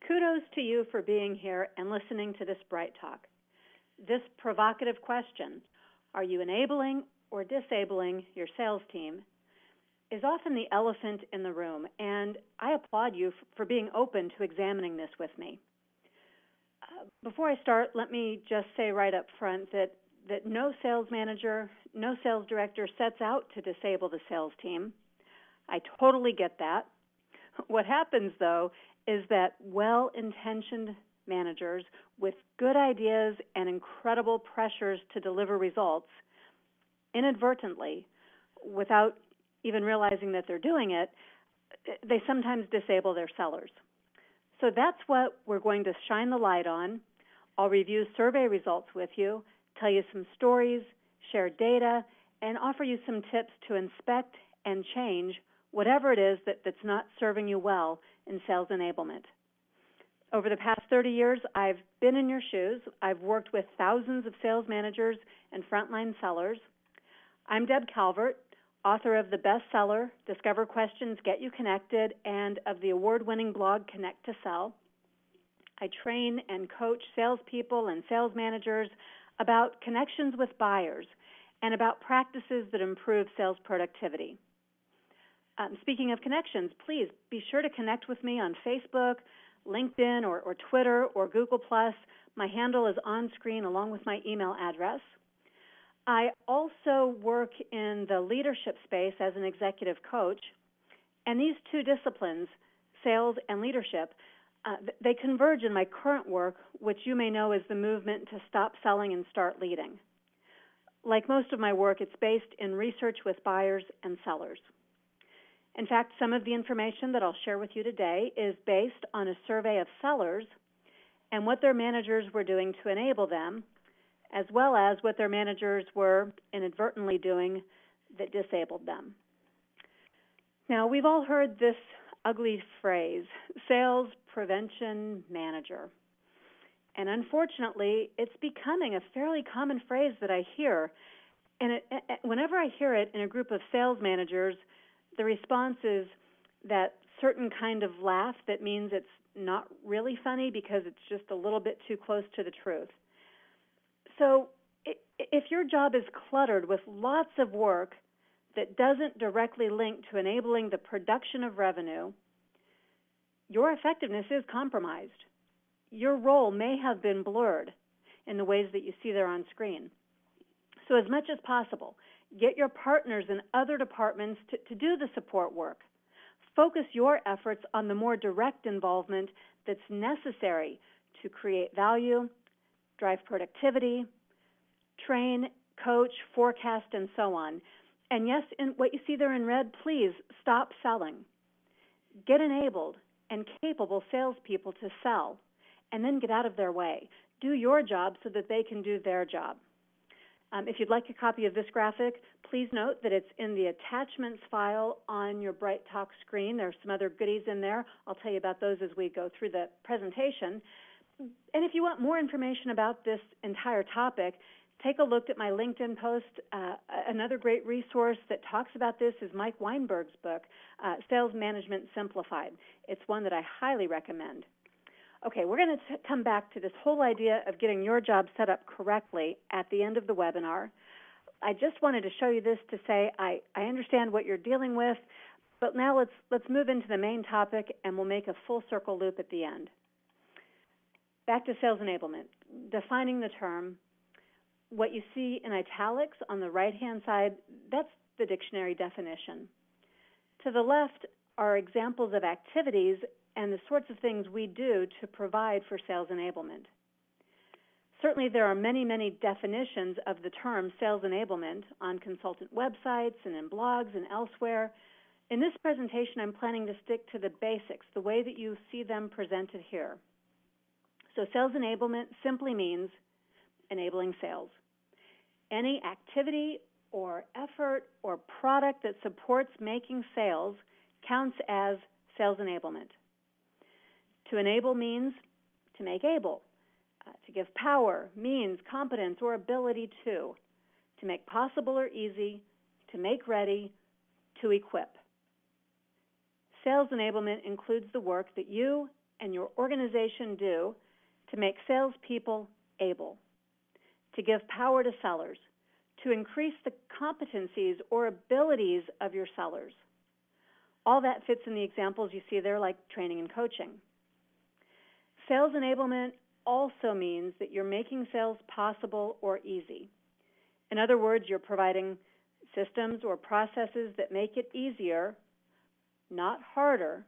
Kudos to you for being here and listening to this Bright Talk. This provocative question, are you enabling or disabling your sales team, is often the elephant in the room, and I applaud you for being open to examining this with me. Before I start, let me just say right up front that no sales manager, no sales director sets out to disable the sales team. I totally get that. What happens, though, is that well-intentioned managers with good ideas and incredible pressures to deliver results inadvertently, without even realizing that they're doing it, they sometimes disable their sellers. So that's what we're going to shine the light on. I'll review survey results with you, tell you some stories, share data, and offer you some tips to inspect and change whatever it is that's not serving you well in sales enablement. Over the past 30 years, I've been in your shoes. I've worked with thousands of sales managers and frontline sellers. I'm Deb Calvert, author of the bestseller, Discover Questions, Get You Connected, and of the award-winning blog, Connect to Sell. I train and coach salespeople and sales managers about connections with buyers and about practices that improve sales productivity. Speaking of connections, please be sure to connect with me on Facebook, LinkedIn, or Twitter, or Google+. My handle is on screen along with my email address. I also work in the leadership space as an executive coach, and these two disciplines, sales and leadership, they converge in my current work, which you may know is the movement to stop selling and start leading. Like most of my work, it's based in research with buyers and sellers. In fact, some of the information that I'll share with you today is based on a survey of sellers and what their managers were doing to enable them, as well as what their managers were inadvertently doing that disabled them. Now, we've all heard this ugly phrase, sales prevention manager. And unfortunately, it's becoming a fairly common phrase that I hear. And whenever I hear it in a group of sales managers, the response is that certain kind of laugh that means it's not really funny because it's just a little bit too close to the truth. So if your job is cluttered with lots of work that doesn't directly link to enabling the production of revenue, your effectiveness is compromised. Your role may have been blurred in the ways that you see there on screen. So as much as possible, get your partners in other departments to do the support work. Focus your efforts on the more direct involvement that's necessary to create value, drive productivity, train, coach, forecast, and so on. And yes, in what you see there in red, please stop selling. Get enabled and capable salespeople to sell, and then get out of their way. Do your job so that they can do their job. If you'd like a copy of this graphic, please note that it's in the attachments file on your Bright Talk screen. There are some other goodies in there. I'll tell you about those as we go through the presentation. And if you want more information about this entire topic, take a look at my LinkedIn post. Another great resource that talks about this is Mike Weinberg's book, Sales Management Simplified. It's one that I highly recommend. Okay, we're going to come back to this whole idea of getting your job set up correctly at the end of the webinar. I just wanted to show you this to say I understand what you're dealing with, but now let's move into the main topic, and we'll make a full circle loop at the end. Back to sales enablement, defining the term. What you see in italics on the right-hand side, that's the dictionary definition. To the left are examples of activities and the sorts of things we do to provide for sales enablement. Certainly there are many, many definitions of the term sales enablement on consultant websites and in blogs and elsewhere. In this presentation, I'm planning to stick to the basics, the way that you see them presented here. So sales enablement simply means enabling sales. Any activity or effort or product that supports making sales counts as sales enablement. To enable means to make able, to give power, means, competence, or ability to make possible or easy, to make ready, to equip. Sales enablement includes the work that you and your organization do to make salespeople able, to give power to sellers, to increase the competencies or abilities of your sellers? All that fits in the examples you see there, like training and coaching. Sales enablement also means that you're making sales possible or easy. In other words, you're providing systems or processes that make it easier, not harder,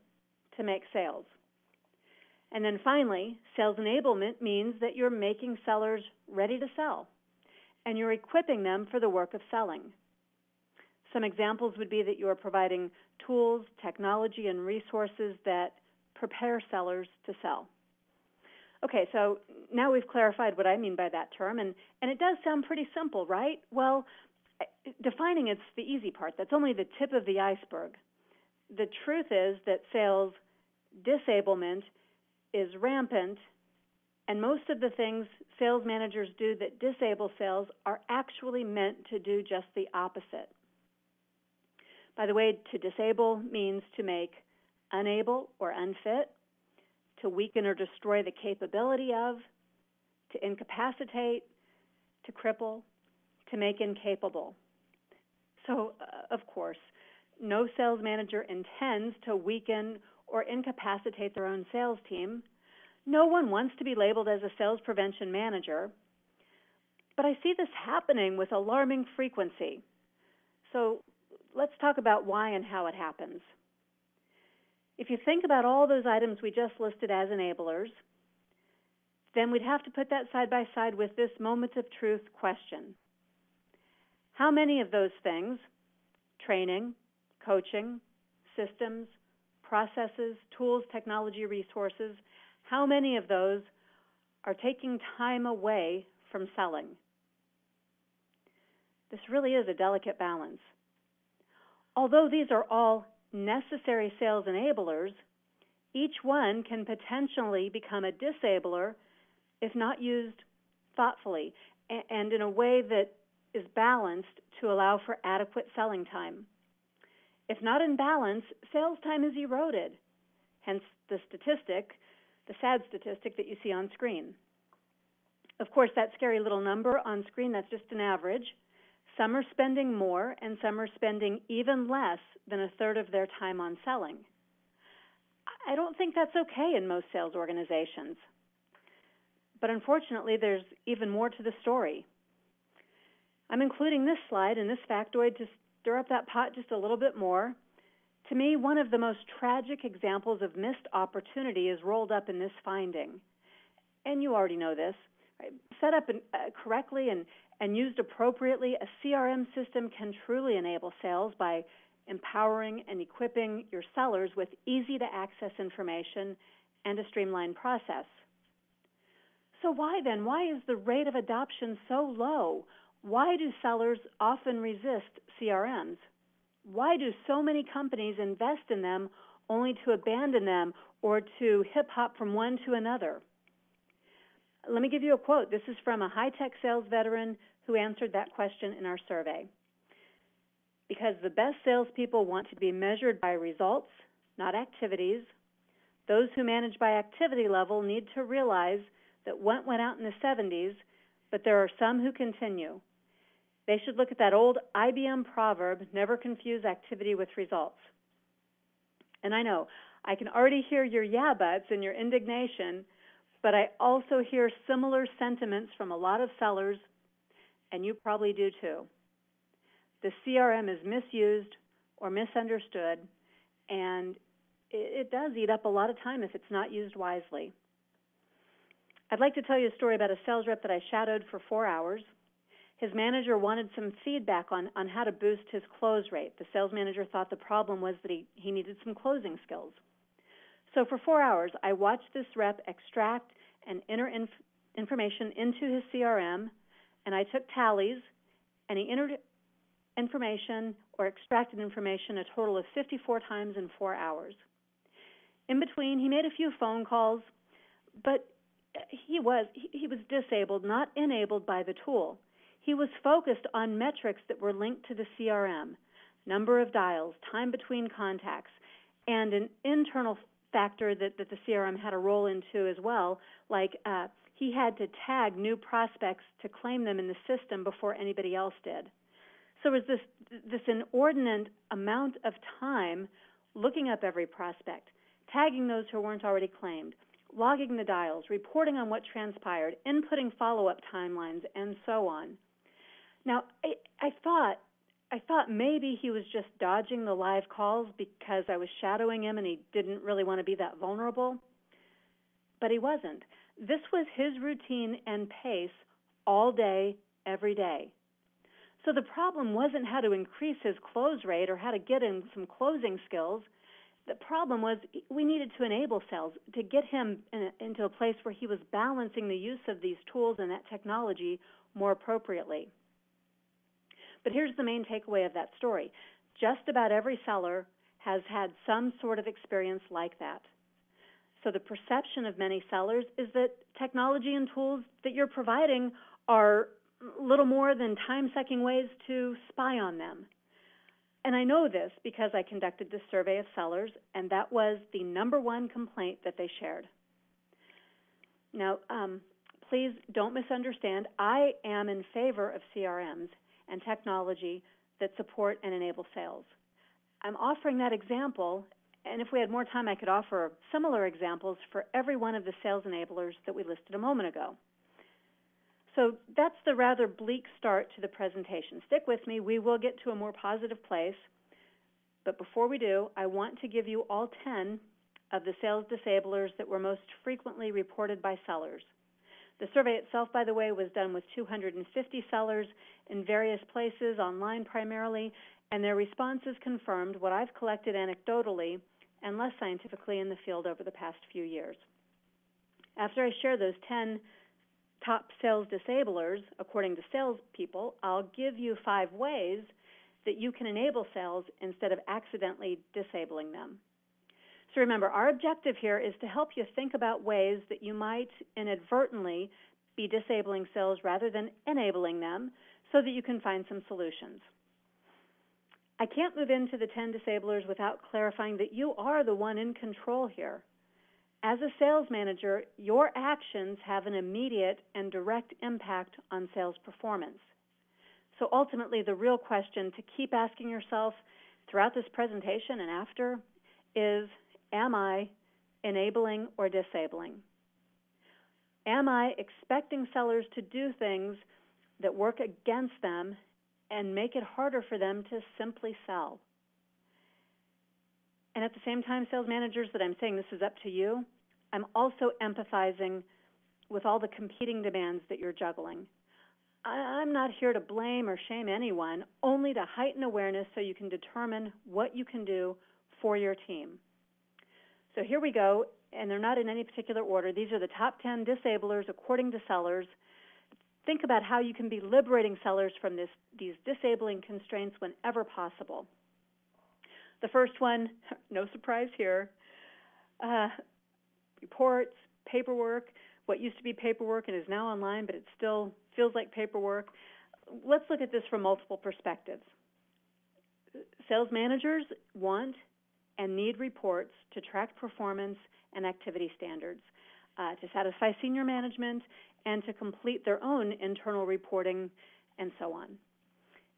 to make sales. And then finally, sales enablement means that you're making sellers ready to sell, and you're equipping them for the work of selling. Some examples would be that you are providing tools, technology, and resources that prepare sellers to sell. Okay, so now we've clarified what I mean by that term, and it does sound pretty simple, right? Well, defining it's the easy part. That's only the tip of the iceberg. The truth is that sales disablement is rampant, and most of the things sales managers do that disable sales are actually meant to do just the opposite. By the way, to disable means to make unable or unfit, to weaken or destroy the capability of, to incapacitate, to cripple, to make incapable. So, of course, no sales manager intends to weaken or incapacitate their own sales team. No one wants to be labeled as a sales prevention manager. But I see this happening with alarming frequency. So let's talk about why and how it happens. If you think about all those items we just listed as enablers, then we'd have to put that side by side with this moment of truth question. How many of those things, training, coaching, systems, processes, tools, technology, resources, how many of those are taking time away from selling? This really is a delicate balance. Although these are all necessary sales enablers, each one can potentially become a disabler if not used thoughtfully and in a way that is balanced to allow for adequate selling time. If not in balance, sales time is eroded, hence the statistic, the sad statistic that you see on screen. Of course, that scary little number on screen, that's just an average. Some are spending more, and some are spending even less than a third of their time on selling. I don't think that's okay in most sales organizations. But unfortunately, there's even more to the story. I'm including this slide and this factoid to stir up that pot just a little bit more. To me, one of the most tragic examples of missed opportunity is rolled up in this finding. And you already know this. Right? Set up correctly and used appropriately, a CRM system can truly enable sales by empowering and equipping your sellers with easy-to-access information and a streamlined process. So why then? Why is the rate of adoption so low? Why do sellers often resist CRMs? Why do so many companies invest in them only to abandon them or to hip-hop from one to another? Let me give you a quote. This is from a high-tech sales veteran who answered that question in our survey. Because the best salespeople want to be measured by results, not activities. Those who manage by activity level need to realize that one went out in the 70s, but there are some who continue. They should look at that old IBM proverb, never confuse activity with results. And I know, I can already hear your yeah buts and your indignation, but I also hear similar sentiments from a lot of sellers, and you probably do too. The CRM is misused or misunderstood, and it does eat up a lot of time if it's not used wisely. I'd like to tell you a story about a sales rep that I shadowed for 4 hours. His manager wanted some feedback on how to boost his close rate. The sales manager thought the problem was that he needed some closing skills. So for 4 hours, I watched this rep extract and enter information into his CRM, and I took tallies, and he entered information or extracted information a total of 54 times in 4 hours. In between, he made a few phone calls, but he was disabled, not enabled by the tool. He was focused on metrics that were linked to the CRM, number of dials, time between contacts, and an internal factor that the CRM had a role in too as well, like he had to tag new prospects to claim them in the system before anybody else did. So it was this inordinate amount of time looking up every prospect, tagging those who weren't already claimed, logging the dials, reporting on what transpired, inputting follow-up timelines, and so on. Now, I thought maybe he was just dodging the live calls because I was shadowing him and he didn't really want to be that vulnerable. But he wasn't. This was his routine and pace all day, every day. So the problem wasn't how to increase his close rate or how to get in some closing skills. The problem was we needed to enable sales to get him into a place where he was balancing the use of these tools and that technology more appropriately. But here's the main takeaway of that story. Just about every seller has had some sort of experience like that. So the perception of many sellers is that technology and tools that you're providing are little more than time-sucking ways to spy on them. And I know this because I conducted this survey of sellers, and that was the number one complaint that they shared. Now, please don't misunderstand. I am in favor of CRMs and technology that support and enable sales. I'm offering that example, and if we had more time, I could offer similar examples for every one of the sales enablers that we listed a moment ago. So that's the rather bleak start to the presentation. Stick with me. We will get to a more positive place. But before we do, I want to give you all 10 of the sales disablers that were most frequently reported by sellers. The survey itself, by the way, was done with 250 sellers in various places, online primarily, and their responses confirmed what I've collected anecdotally and less scientifically in the field over the past few years. After I share those 10 top sales disablers, according to salespeople, I'll give you 5 ways that you can enable sales instead of accidentally disabling them. So remember, our objective here is to help you think about ways that you might inadvertently be disabling sales rather than enabling them so that you can find some solutions. I can't move into the 10 disablers without clarifying that you are the one in control here. As a sales manager, your actions have an immediate and direct impact on sales performance. So ultimately, the real question to keep asking yourself throughout this presentation and after is, am I enabling or disabling? Am I expecting sellers to do things that work against them and make it harder for them to simply sell? And at the same time, sales managers, that I'm saying this is up to you, I'm also empathizing with all the competing demands that you're juggling. I'm not here to blame or shame anyone, only to heighten awareness so you can determine what you can do for your team. So here we go, and they're not in any particular order. These are the top 10 disablers according to sellers. Think about how you can be liberating sellers from these disabling constraints whenever possible. The first one, no surprise here, reports, paperwork, what used to be paperwork and is now online, but it still feels like paperwork. Let's look at this from multiple perspectives. Sales managers want and need reports to track performance and activity standards, to satisfy senior management, and to complete their own internal reporting, and so on.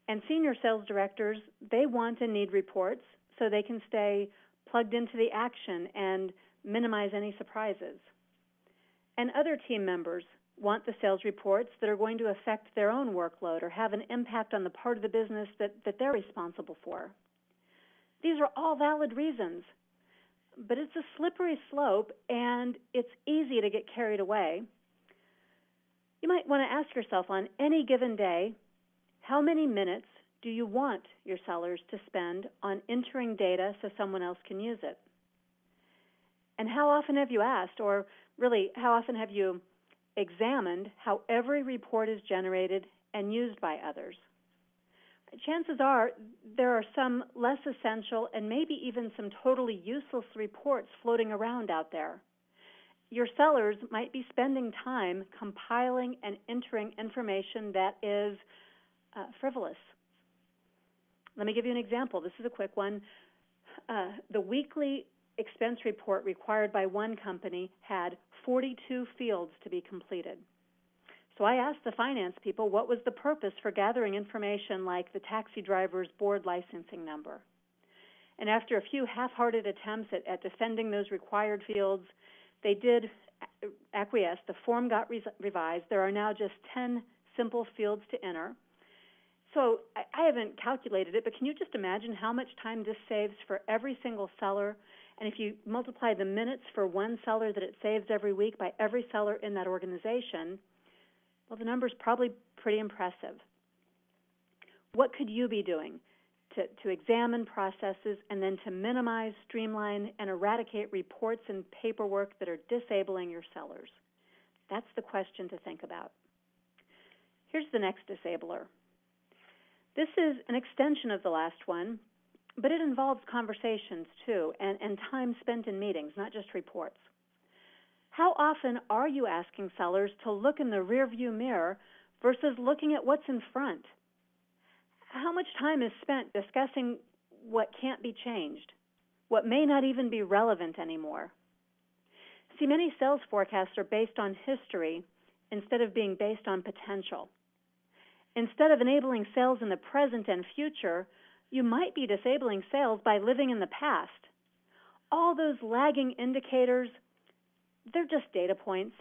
And senior sales directors, they want and need reports so they can stay plugged into the action and minimize any surprises. And other team members want the sales reports that are going to affect their own workload or have an impact on the part of the business that they're responsible for. These are all valid reasons, but it's a slippery slope and it's easy to get carried away. You might want to ask yourself on any given day, how many minutes do you want your sellers to spend on entering data so someone else can use it? And how often have you asked, or really, how often have you examined how every report is generated and used by others? Chances are there are some less essential and maybe even some totally useless reports floating around out there. Your sellers might be spending time compiling and entering information that is frivolous. Let me give you an example. This is a quick one. The weekly expense report required by one company had 42 fields to be completed. So I asked the finance people what was the purpose for gathering information like the taxi driver's board licensing number. And after a few half-hearted attempts at defending those required fields, they did acquiesce. The form got revised. There are now just 10 simple fields to enter. So I haven't calculated it, but can you just imagine how much time this saves for every single seller? And if you multiply the minutes for one seller that it saves every week by every seller in that organization, well, the number's probably pretty impressive. What could you be doing to examine processes and then to minimize, streamline, and eradicate reports and paperwork that are disabling your sellers? That's the question to think about. Here's the next disabler. This is an extension of the last one, but it involves conversations too and time spent in meetings, not just reports. How often are you asking sellers to look in the rearview mirror versus looking at what's in front? How much time is spent discussing what can't be changed, what may not even be relevant anymore? See, many sales forecasts are based on history instead of being based on potential. Instead of enabling sales in the present and future, you might be disabling sales by living in the past. All those lagging indicators, they're just data points.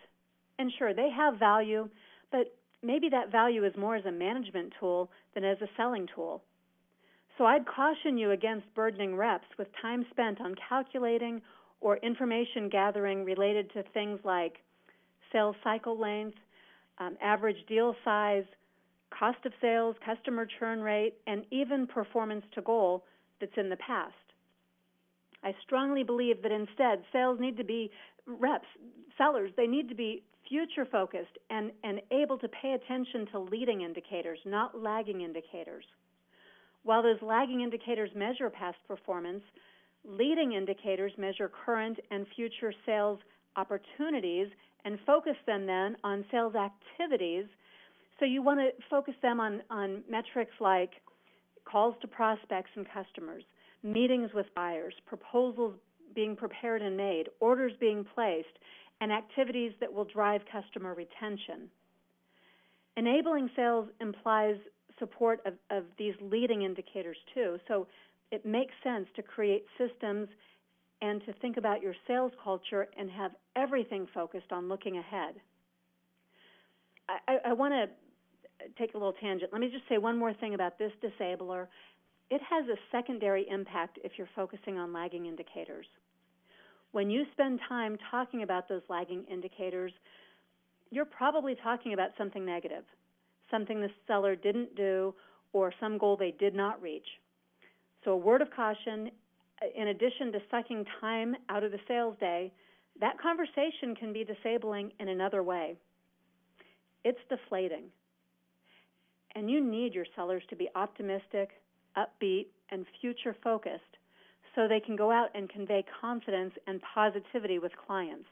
And sure, they have value, but maybe that value is more as a management tool than as a selling tool. So I'd caution you against burdening reps with time spent on calculating or information gathering related to things like sales cycle length, average deal size, cost of sales, customer churn rate, and even performance to goal that's in the past. I strongly believe that instead sellers need to be future-focused and able to pay attention to leading indicators, not lagging indicators. While those lagging indicators measure past performance, leading indicators measure current and future sales opportunities and focus them then on sales activities. So you want to focus them on metrics like calls to prospects and customers, meetings with buyers, proposals being prepared and made, orders being placed, and activities that will drive customer retention. Enabling sales implies support of these leading indicators too, so it makes sense to create systems and to think about your sales culture and have everything focused on looking ahead. I want to take a little tangent. Let me just say one more thing about this disabler. It has a secondary impact if you're focusing on lagging indicators. When you spend time talking about those lagging indicators, you're probably talking about something negative, something the seller didn't do or some goal they did not reach. So a word of caution, in addition to sucking time out of the sales day, that conversation can be disabling in another way. It's deflating. And you need your sellers to be optimistic, upbeat, and future-focused so they can go out and convey confidence and positivity with clients.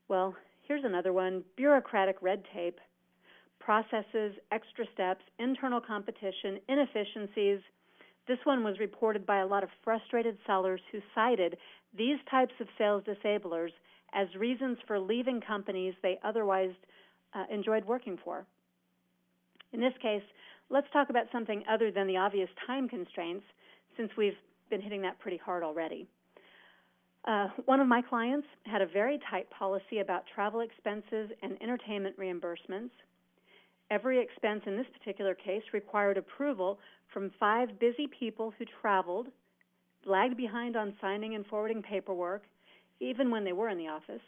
Well, here's another one, bureaucratic red tape, processes, extra steps, internal competition, inefficiencies. This one was reported by a lot of frustrated sellers who cited these types of sales disablers as reasons for leaving companies they otherwise enjoyed working for. In this case, let's talk about something other than the obvious time constraints, since we've been hitting that pretty hard already. One of my clients had a very tight policy about travel expenses and entertainment reimbursements. Every expense in this particular case required approval from 5 busy people who traveled, lagged behind on signing and forwarding paperwork, even when they were in the office,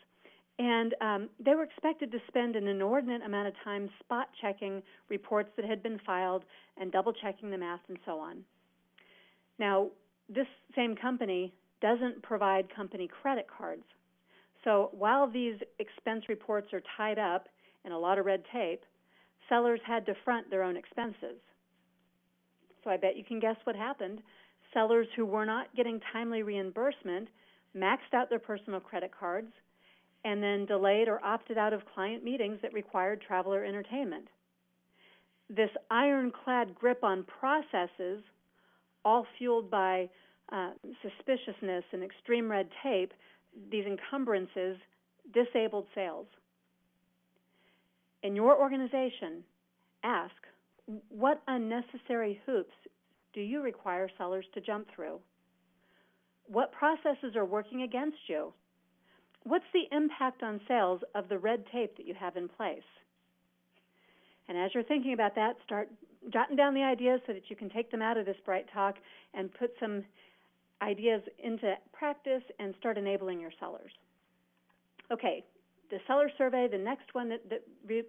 and they were expected to spend an inordinate amount of time spot-checking reports that had been filed and double-checking the math and so on. Now, this same company doesn't provide company credit cards. So while these expense reports are tied up in a lot of red tape, sellers had to front their own expenses. So I bet you can guess what happened. Sellers who were not getting timely reimbursement maxed out their personal credit cards and then delayed or opted out of client meetings that required travel or entertainment. This ironclad grip on processes all fueled by suspiciousness and extreme red tape, these encumbrances disabled sales. In your organization, ask, what unnecessary hoops do you require sellers to jump through? What processes are working against you? What's the impact on sales of the red tape that you have in place? And as you're thinking about that, start jotting down the ideas so that you can take them out of this Bright Talk and put some ideas into practice and start enabling your sellers. Okay, the seller survey, the next one that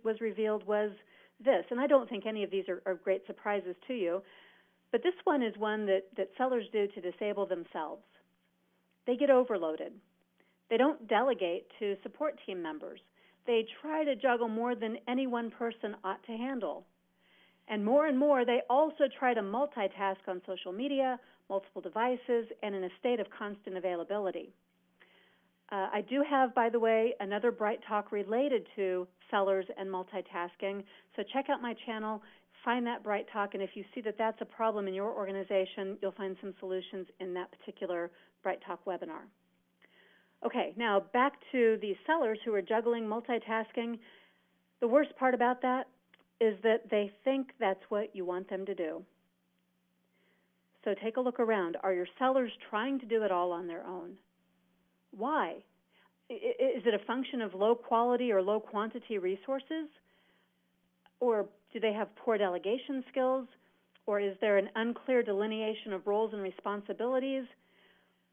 was revealed was this. And I don't think any of these are great surprises to you, but this one is one that sellers do to disable themselves. They get overloaded. They don't delegate to support team members. They try to juggle more than any one person ought to handle. And more, they also try to multitask on social media, multiple devices, and in a state of constant availability. I do have, by the way, another Bright Talk related to sellers and multitasking, so check out my channel, find that Bright Talk, and if you see that that's a problem in your organization, you'll find some solutions in that particular Bright Talk webinar. Okay, now back to the sellers who are juggling multitasking. The worst part about that is that they think that's what you want them to do. So take a look around. Are your sellers trying to do it all on their own? Why? Is it a function of low quality or low quantity resources? Or do they have poor delegation skills? Or is there an unclear delineation of roles and responsibilities?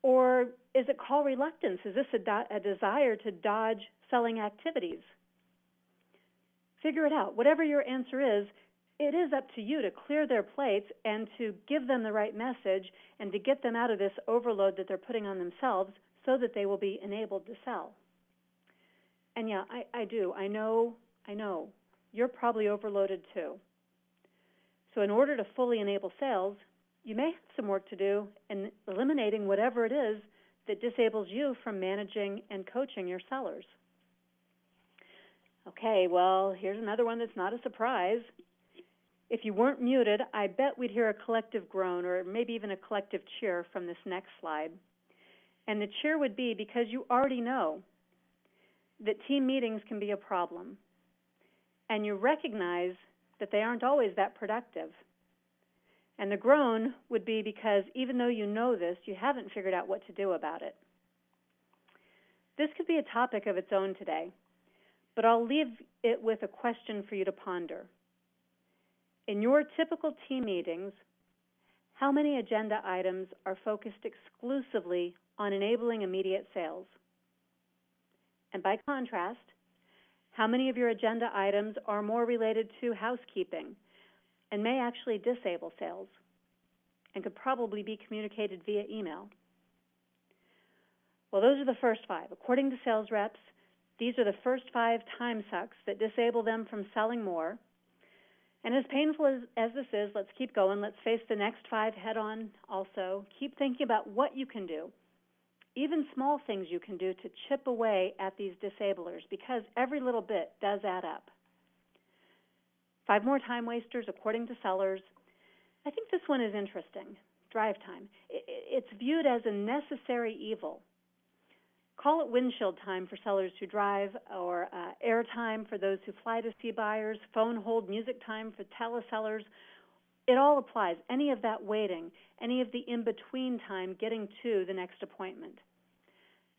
Or is it call reluctance? Is this a desire to dodge selling activities? Figure it out. Whatever your answer is, it is up to you to clear their plates and to give them the right message and to get them out of this overload that they're putting on themselves so that they will be enabled to sell. And yeah, I do. I know. You're probably overloaded too. So in order to fully enable sales, you may have some work to do in eliminating whatever it is that disables you from managing and coaching your sellers. Okay, well, here's another one that's not a surprise. If you weren't muted, I bet we'd hear a collective groan or maybe even a collective cheer from this next slide. And the cheer would be because you already know that team meetings can be a problem. And you recognize that they aren't always that productive. And the groan would be because even though you know this, you haven't figured out what to do about it. This could be a topic of its own today, but I'll leave it with a question for you to ponder. In your typical team meetings, how many agenda items are focused exclusively on enabling immediate sales? And by contrast, how many of your agenda items are more related to housekeeping and may actually disable sales and could probably be communicated via email? Well, those are the first 5. According to sales reps, these are the first 5 time sucks that disable them from selling more. And as painful as this is, let's keep going. Let's face the next 5 head-on also. Keep thinking about what you can do, even small things you can do to chip away at these disablers, because every little bit does add up. 5 more time wasters, according to sellers. I think this one is interesting. Drive time. It's viewed as a necessary evil. Call it windshield time for sellers who drive, or air time for those who fly to see buyers, phone hold music time for telesellers. It all applies. Any of that waiting, any of the in-between time getting to the next appointment.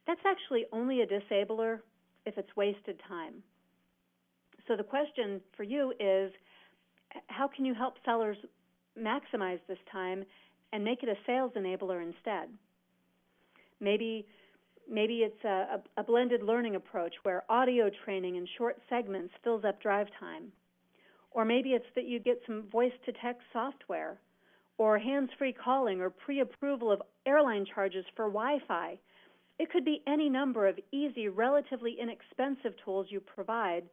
That's actually only a disabler if it's wasted time. So the question for you is, how can you help sellers maximize this time and make it a sales enabler instead? Maybe it's a blended learning approach where audio training in short segments fills up drive time. Or maybe it's that you get some voice-to-text software, or hands-free calling, or pre-approval of airline charges for Wi-Fi. It could be any number of easy, relatively inexpensive tools you provide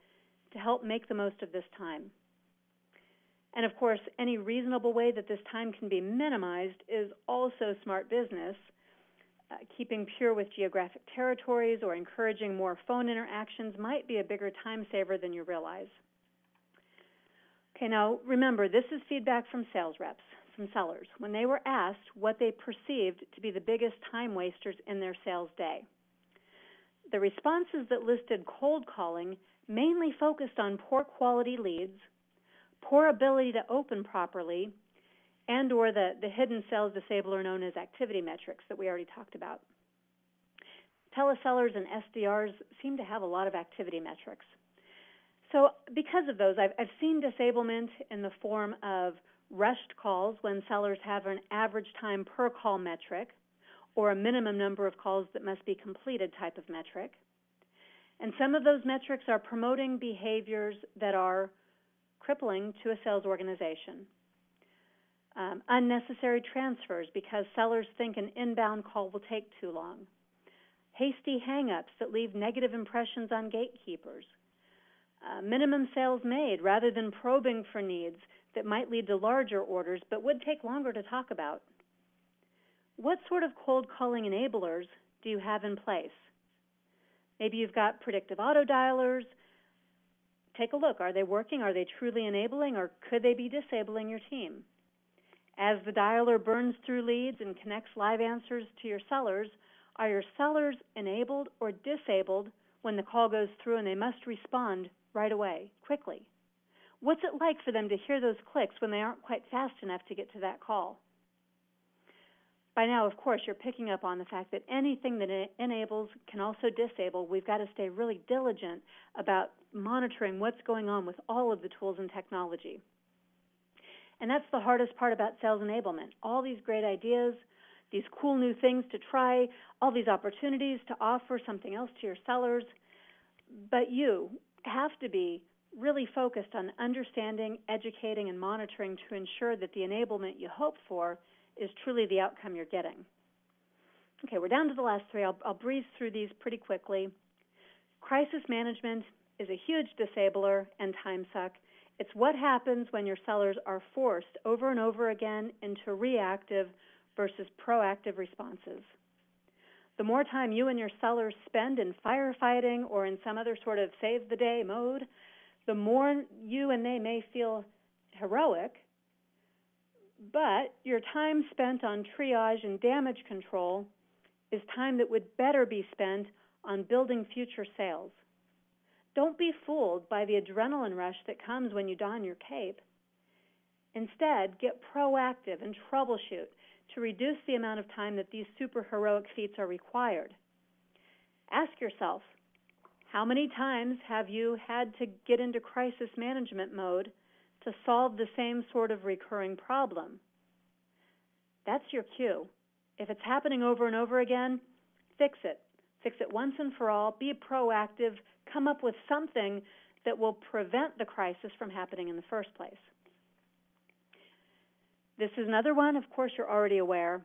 to help make the most of this time. And of course, any reasonable way that this time can be minimized is also smart business. Keeping pure with geographic territories or encouraging more phone interactions might be a bigger time saver than you realize. Okay, now remember, this is feedback from sales reps. from sellers when they were asked what they perceived to be the biggest time wasters in their sales day. The responses that listed cold calling mainly focused on poor quality leads, poor ability to open properly, and or the hidden sales disabler known as activity metrics that we already talked about. Telesellers and SDRs seem to have a lot of activity metrics. So because of those, I've seen disablement in the form of rushed calls when sellers have an average time per call metric or a minimum number of calls that must be completed type of metric. And some of those metrics are promoting behaviors that are crippling to a sales organization. Unnecessary transfers because sellers think an inbound call will take too long. Hasty hang-ups that leave negative impressions on gatekeepers. Minimum sales made rather than probing for needs that might lead to larger orders but would take longer to talk about. What sort of cold calling enablers do you have in place? Maybe you've got predictive auto dialers. Take a look. Are they working? Are they truly enabling, or could they be disabling your team? As the dialer burns through leads and connects live answers to your sellers, are your sellers enabled or disabled when the call goes through and they must respond right away, quickly? What's it like for them to hear those clicks when they aren't quite fast enough to get to that call? By now, of course, you're picking up on the fact that anything that enables can also disable. We've got to stay really diligent about monitoring what's going on with all of the tools and technology. And that's the hardest part about sales enablement. All these great ideas, these cool new things to try, all these opportunities to offer something else to your sellers. But you have to be really focused on understanding, educating, and monitoring to ensure that the enablement you hope for is truly the outcome you're getting. Okay, we're down to the last three. I'll breeze through these pretty quickly. Crisis management is a huge disabler and time suck. It's what happens when your sellers are forced over and over again into reactive versus proactive responses. The more time you and your sellers spend in firefighting or in some other sort of save-the-day mode, the more you and they may feel heroic, but your time spent on triage and damage control is time that would better be spent on building future sales. Don't be fooled by the adrenaline rush that comes when you don your cape. Instead, get proactive and troubleshoot to reduce the amount of time that these superheroic feats are required. Ask yourself, how many times have you had to get into crisis management mode to solve the same sort of recurring problem? That's your cue. If it's happening over and over again, fix it. Fix it once and for all. Be proactive. Come up with something that will prevent the crisis from happening in the first place. This is another one, of course, you're already aware.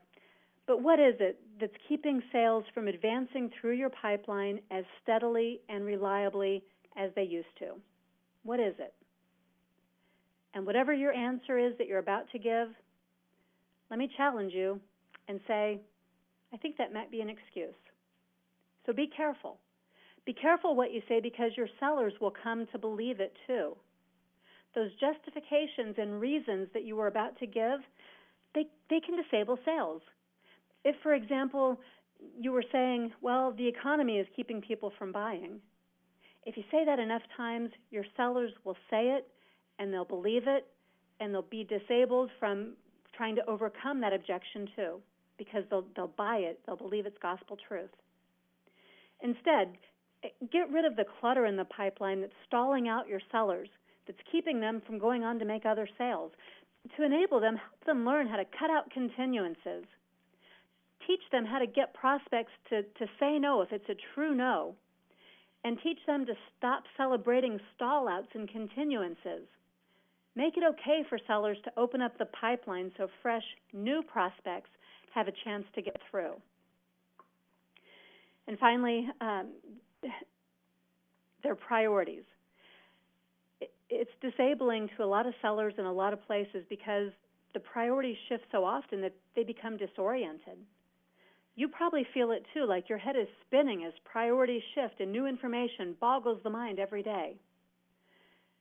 But what is it that's keeping sales from advancing through your pipeline as steadily and reliably as they used to? What is it? And whatever your answer is that you're about to give, let me challenge you and say, I think that might be an excuse. So be careful. Be careful what you say, because your sellers will come to believe it too. Those justifications and reasons that you were about to give, they can disable sales. If, for example, you were saying, well, the economy is keeping people from buying, if you say that enough times, your sellers will say it, and they'll believe it, and they'll be disabled from trying to overcome that objection too, because they'll buy it, they'll believe it's gospel truth. Instead, get rid of the clutter in the pipeline that's stalling out your sellers, that's keeping them from going on to make other sales. To enable them, help them learn how to cut out continuances. Teach them how to get prospects to say no if it's a true no, and teach them to stop celebrating stall-outs and continuances. Make it okay for sellers to open up the pipeline so fresh, new prospects have a chance to get through. And finally, their priorities. It's disabling to a lot of sellers in a lot of places because the priorities shift so often that they become disoriented. You probably feel it too, like your head is spinning as priorities shift and new information boggles the mind every day.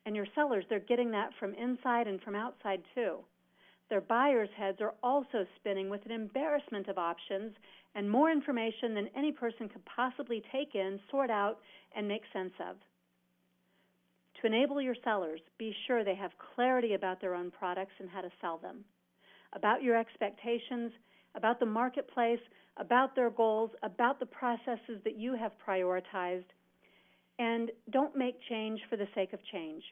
And your sellers, they're getting that from inside and from outside too. Their buyers' heads are also spinning with an embarrassment of options and more information than any person could possibly take in, sort out, and make sense of. To enable your sellers, be sure they have clarity about their own products and how to sell them, about your expectations, about the marketplace, about their goals, about the processes that you have prioritized, and don't make change for the sake of change.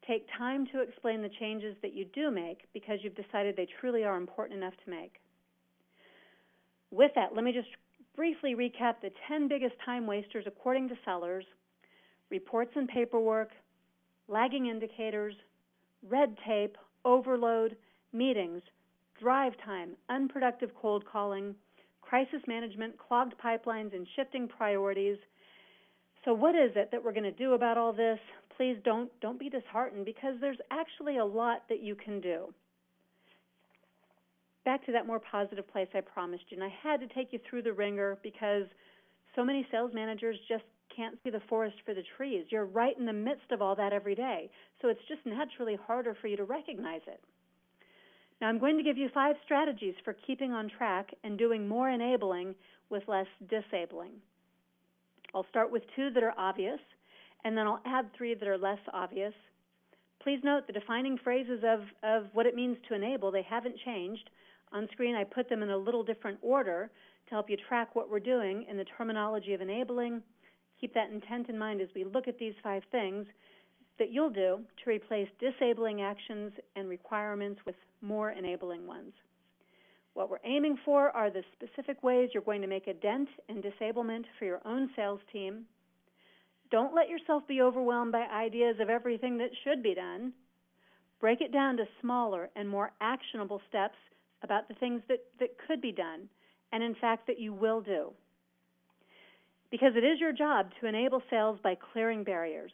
Take time to explain the changes that you do make because you've decided they truly are important enough to make. With that, let me just briefly recap the 10 biggest time wasters according to sellers: reports and paperwork, lagging indicators, red tape, overload, meetings, drive time, unproductive cold calling, crisis management, clogged pipelines, and shifting priorities. So what is it that we're going to do about all this? Please don't be disheartened, because there's actually a lot that you can do. Back to that more positive place I promised you, and I had to take you through the ringer because so many sales managers just can't see the forest for the trees. You're right in the midst of all that every day, so it's just naturally harder for you to recognize it. Now, I'm going to give you 5 strategies for keeping on track and doing more enabling with less disabling. I'll start with 2 that are obvious, and then I'll add 3 that are less obvious. Please note the defining phrases of what it means to enable, they haven't changed. On screen, I put them in a little different order to help you track what we're doing in the terminology of enabling. Keep that intent in mind as we look at these 5 things that you'll do to replace disabling actions and requirements with more enabling ones. What we're aiming for are the specific ways you're going to make a dent in disablement for your own sales team. Don't let yourself be overwhelmed by ideas of everything that should be done. Break it down to smaller and more actionable steps about the things that could be done, and in fact that you will do. Because it is your job to enable sales by clearing barriers.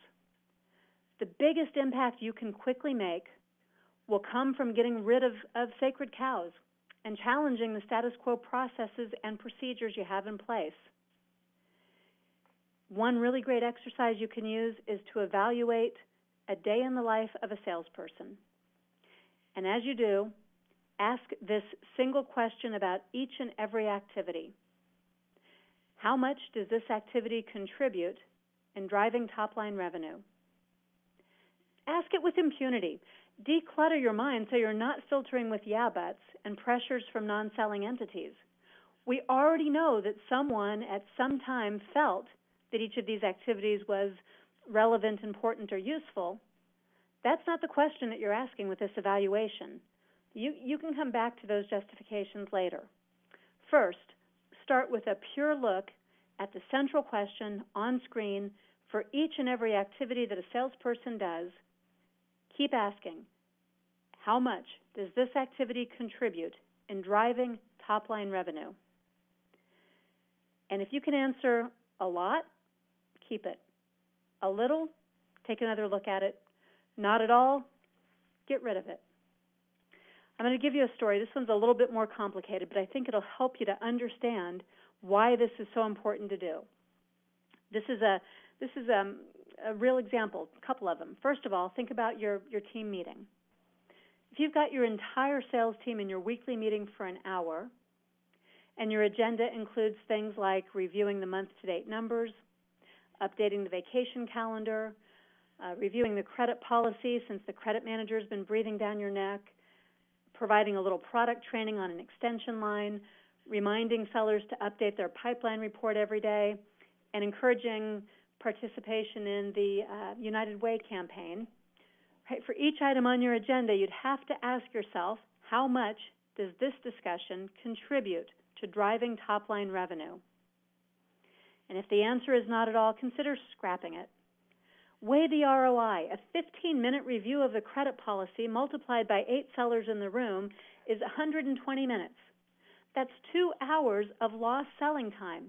The biggest impact you can quickly make will come from getting rid of sacred cows and challenging the status quo processes and procedures you have in place. One really great exercise you can use is to evaluate a day in the life of a salesperson. And as you do, ask this single question about each and every activity. How much does this activity contribute in driving top-line revenue? Ask it with impunity. Declutter your mind so you're not filtering with yeah buts and pressures from non-selling entities. We already know that someone at some time felt that each of these activities was relevant, important, or useful. That's not the question that you're asking with this evaluation. You can come back to those justifications later. First, start with a pure look at the central question on screen for each and every activity that a salesperson does. Keep asking, how much does this activity contribute in driving top-line revenue? And if you can answer a lot, keep it. A little, take another look at it. Not at all, get rid of it. I'm going to give you a story. This one's a little bit more complicated, but I think it'll help you to understand why this is so important to do. This is a real example, a couple of them. First of all, think about your team meeting. If you've got your entire sales team in your weekly meeting for an hour, and your agenda includes things like reviewing the month-to-date numbers, updating the vacation calendar, reviewing the credit policy since the credit manager's been breathing down your neck, providing a little product training on an extension line, reminding sellers to update their pipeline report every day, and encouraging participation in the United Way campaign. Right, for each item on your agenda, you'd have to ask yourself, how much does this discussion contribute to driving top-line revenue? And if the answer is not at all, consider scrapping it. Weigh the ROI. A 15-minute review of the credit policy multiplied by 8 sellers in the room is 120 minutes. That's 2 hours of lost selling time.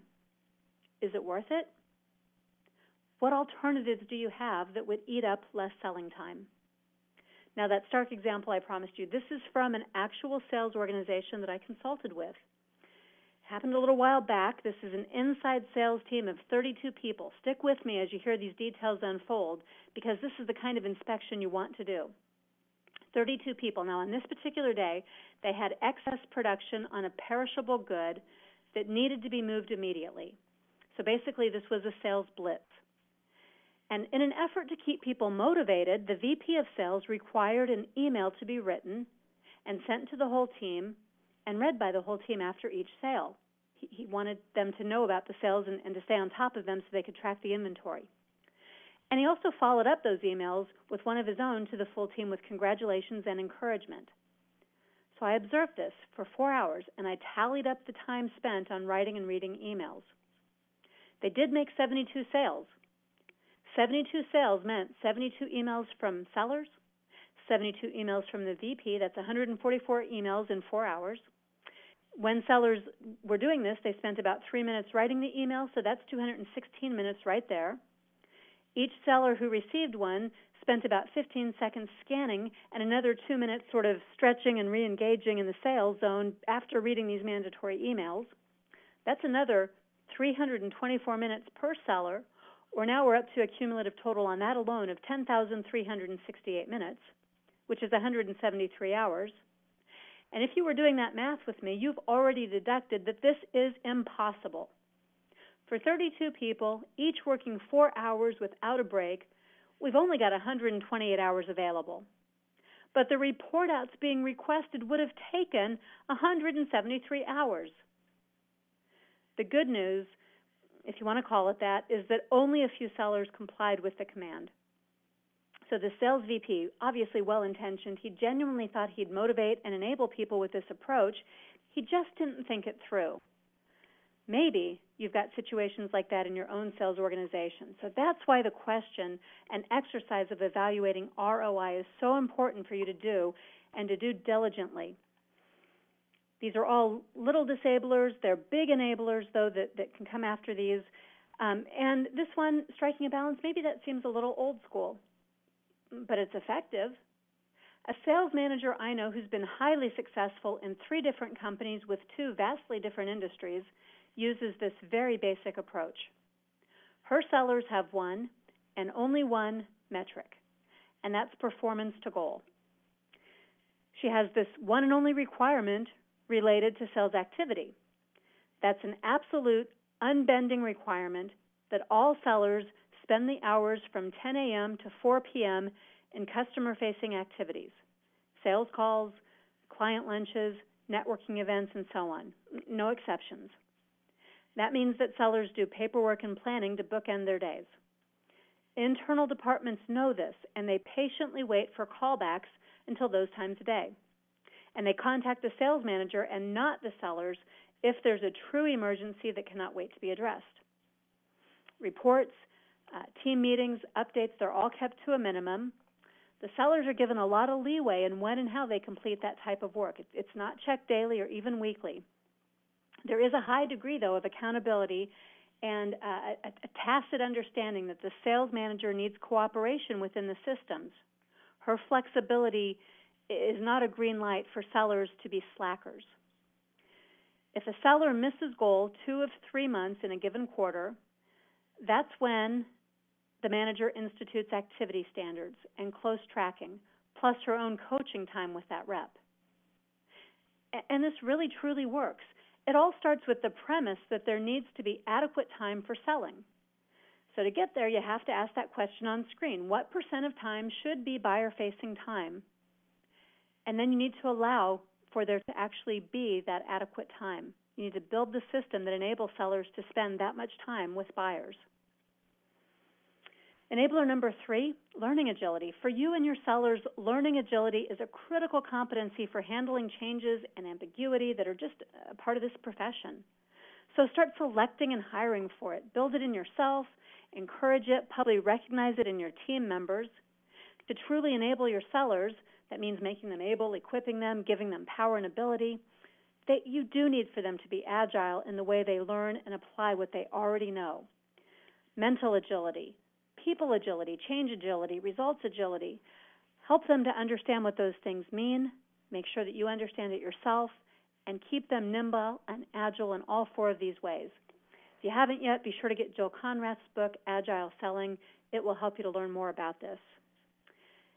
Is it worth it? What alternatives do you have that would eat up less selling time? Now, that stark example I promised you, this is from an actual sales organization that I consulted with. Happened a little while back. This is an inside sales team of 32 people. Stick with me as you hear these details unfold, because this is the kind of inspection you want to do. 32 people. Now, on this particular day, they had excess production on a perishable good that needed to be moved immediately. So basically, this was a sales blitz. And in an effort to keep people motivated, the VP of sales required an email to be written and sent to the whole team and read by the whole team after each sale. He wanted them to know about the sales and to stay on top of them so they could track the inventory. And he also followed up those emails with one of his own to the full team with congratulations and encouragement. So I observed this for 4 hours, and I tallied up the time spent on writing and reading emails. They did make 72 sales. 72 sales meant 72 emails from sellers, 72 emails from the VP. That's 144 emails in 4 hours. When sellers were doing this, they spent about 3 minutes writing the email, so that's 216 minutes right there. Each seller who received one spent about 15 seconds scanning and another 2 minutes sort of stretching and re-engaging in the sales zone after reading these mandatory emails. That's another 324 minutes per seller, or now we're up to a cumulative total on that alone of 10,368 minutes, which is 173 hours. And if you were doing that math with me, you've already deducted that this is impossible. For 32 people, each working 4 hours without a break, we've only got 128 hours available. But the report outs being requested would have taken 173 hours. The good news, if you want to call it that, is that only a few sellers complied with the command. So the sales VP, obviously well-intentioned, he genuinely thought he'd motivate and enable people with this approach. He just didn't think it through. Maybe you've got situations like that in your own sales organization. So that's why the question and exercise of evaluating ROI is so important for you to do and to do diligently. These are all little disablers. They're big enablers, though, that can come after these. And this one, striking a balance, maybe that seems a little old school, but it's effective. A sales manager I know who's been highly successful in 3 different companies with 2 vastly different industries uses this very basic approach. Her sellers have one and only one metric, and that's performance to goal. She has this one and only requirement related to sales activity. That's an absolute, unbending requirement that all sellers spend the hours from 10 a.m. to 4 p.m. in customer-facing activities, sales calls, client lunches, networking events, and so on. No exceptions. That means that sellers do paperwork and planning to bookend their days. Internal departments know this, and they patiently wait for callbacks until those times a day. And they contact the sales manager and not the sellers if there's a true emergency that cannot wait to be addressed. Reports, team meetings, updates, they're all kept to a minimum. The sellers are given a lot of leeway in when and how they complete that type of work. It's not checked daily or even weekly. There is a high degree, though, of accountability and a tacit understanding that the sales manager needs cooperation within the systems. Her flexibility is not a green light for sellers to be slackers. If a seller misses goal 2 of 3 months in a given quarter, that's when the manager institutes activity standards and close tracking, plus her own coaching time with that rep. And this really, truly works. It all starts with the premise that there needs to be adequate time for selling. So to get there, you have to ask that question on screen. What % of time should be buyer-facing time? And then you need to allow for there to actually be that adequate time. You need to build the system that enables sellers to spend that much time with buyers. Enabler number 3, learning agility. For you and your sellers, learning agility is a critical competency for handling changes and ambiguity that are just a part of this profession. So start selecting and hiring for it. Build it in yourself, encourage it, publicly recognize it in your team members. To truly enable your sellers, that means making them able, equipping them, giving them power and ability. You do need for them to be agile in the way they learn and apply what they already know. Mental agility, people agility, change agility, results agility. Help them to understand what those things mean, make sure that you understand it yourself, and keep them nimble and agile in all 4 of these ways. If you haven't yet, be sure to get Jill Conrad's book, Agile Selling. It will help you to learn more about this.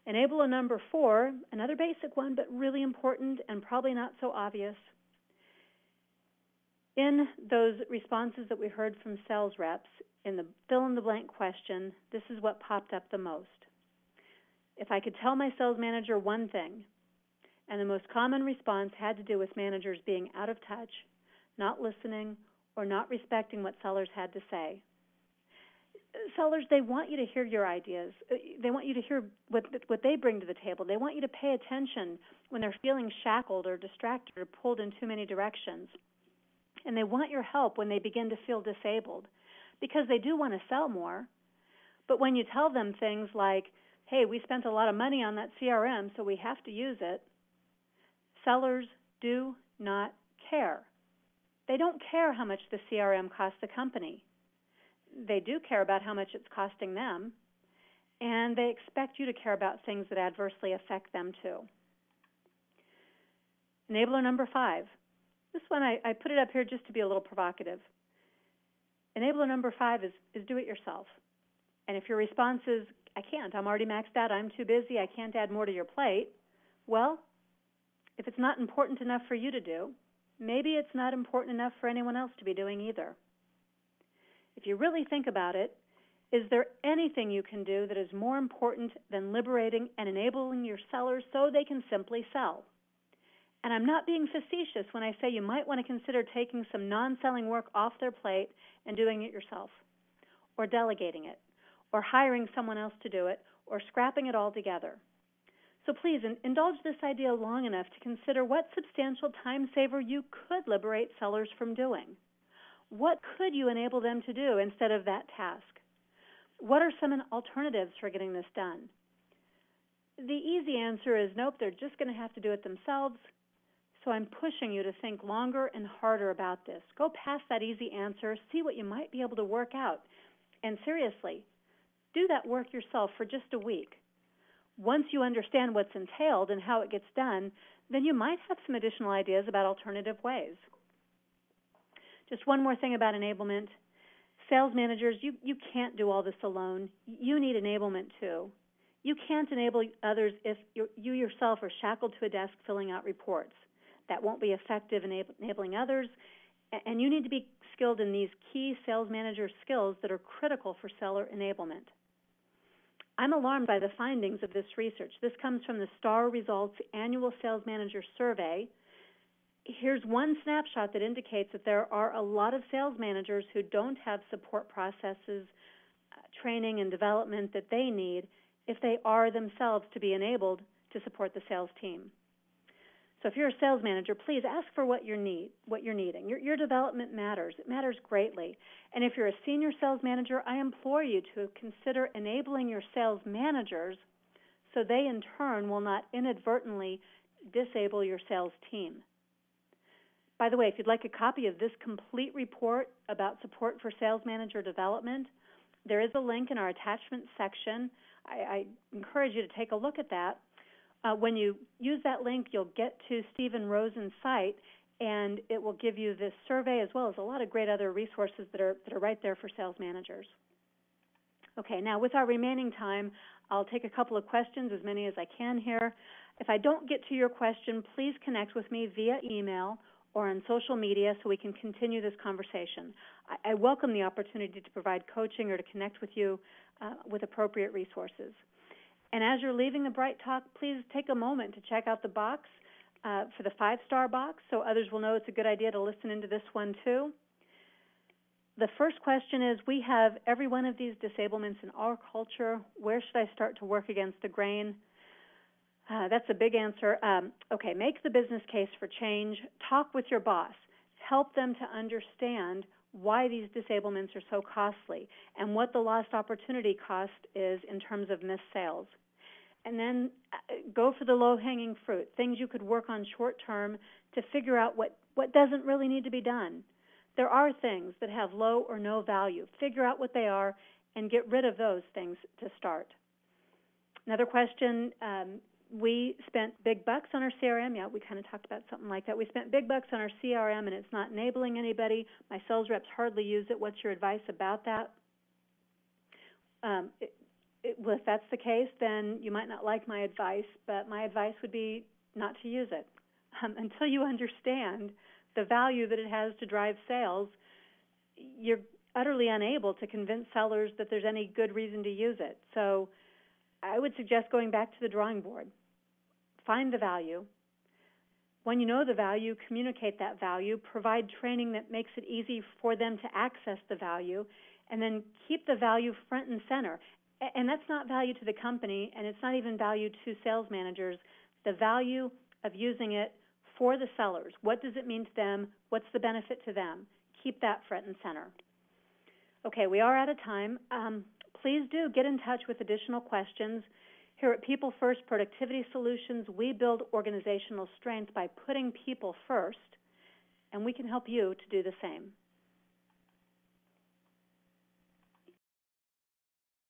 Enabler number 4, another basic one, but really important and probably not so obvious. In those responses that we heard from sales reps, in the fill-in-the-blank question, this is what popped up the most. If I could tell my sales manager one thing, and the most common response had to do with managers being out of touch, not listening, or not respecting what sellers had to say. Sellers, they want you to hear your ideas. They want you to hear what they bring to the table. They want you to pay attention when they're feeling shackled or distracted or pulled in too many directions. And they want your help when they begin to feel disabled, because they do want to sell more. But when you tell them things like, hey, we spent a lot of money on that CRM, so we have to use it, sellers do not care. They don't care how much the CRM costs the company. They do care about how much it's costing them, and they expect you to care about things that adversely affect them too. Enabler number 5. This one, I put it up here just to be a little provocative. Enabler number 5 is do it yourself. And if your response is, I can't, I'm already maxed out, I'm too busy, I can't add more to your plate, well, if it's not important enough for you to do, maybe it's not important enough for anyone else to be doing either. If you really think about it, is there anything you can do that is more important than liberating and enabling your sellers so they can simply sell? And I'm not being facetious when I say you might want to consider taking some non-selling work off their plate and doing it yourself, or delegating it, or hiring someone else to do it, or scrapping it all together. So please indulge this idea long enough to consider what substantial time saver you could liberate sellers from doing. What could you enable them to do instead of that task? What are some alternatives for getting this done? The easy answer is nope, they're just going to have to do it themselves. So I'm pushing you to think longer and harder about this. Go past that easy answer, see what you might be able to work out. And seriously, do that work yourself for just a week. Once you understand what's entailed and how it gets done, then you might have some additional ideas about alternative ways. Just one more thing about enablement. Sales managers, you can't do all this alone. You need enablement too. You can't enable others if you yourself are shackled to a desk filling out reports. That won't be effective enabling others, and you need to be skilled in these key sales manager skills that are critical for seller enablement. I'm alarmed by the findings of this research. This comes from the STAR Results Annual Sales Manager Survey. Here's one snapshot that indicates that there are a lot of sales managers who don't have support processes, training, and development that they need if they are themselves to be enabled to support the sales team. So if you're a sales manager, please ask for what you're needing. Your development matters. It matters greatly. And if you're a senior sales manager, I implore you to consider enabling your sales managers so they in turn will not inadvertently disable your sales team. By the way, if you'd like a copy of this complete report about support for sales manager development, there is a link in our attachment section. I encourage you to take a look at that. When you use that link, you'll get to Stephen Rosen's site, and it will give you this survey as well as a lot of great other resources that are right there for sales managers. Okay, now with our remaining time, I'll take a couple of questions, as many as I can here. If I don't get to your question, please connect with me via email or on social media so we can continue this conversation. I welcome the opportunity to provide coaching or to connect with you with appropriate resources. And as you're leaving the Bright Talk, please take a moment to check out the box for the 5-star box so others will know it's a good idea to listen into this one too. The first question is, we have every one of these disablements in our culture. Where should I start to work against the grain? That's a big answer. Okay, make the business case for change. Talk with your boss. Help them to understand why these disablements are so costly and what the lost opportunity cost is in terms of missed sales. And then go for the low-hanging fruit, things you could work on short-term to figure out what doesn't really need to be done. There are things that have low or no value. Figure out what they are and get rid of those things to start. Another question, we spent big bucks on our CRM. Yeah, we kind of talked about something like that. We spent big bucks on our CRM, and it's not enabling anybody. My sales reps hardly use it. What's your advice about that? Well, if that's the case, then you might not like my advice, but my advice would be not to use it. Until you understand the value that it has to drive sales, you're utterly unable to convince sellers that there's any good reason to use it. So I would suggest going back to the drawing board. Find the value. When you know the value, communicate that value, provide training that makes it easy for them to access the value, and then keep the value front and center. And that's not value to the company, and it's not even value to sales managers. The value of using it for the sellers. What does it mean to them? What's the benefit to them? Keep that front and center. Okay, we are out of time. Please do get in touch with additional questions. Here at People First Productivity Solutions, we build organizational strength by putting people first, and we can help you to do the same.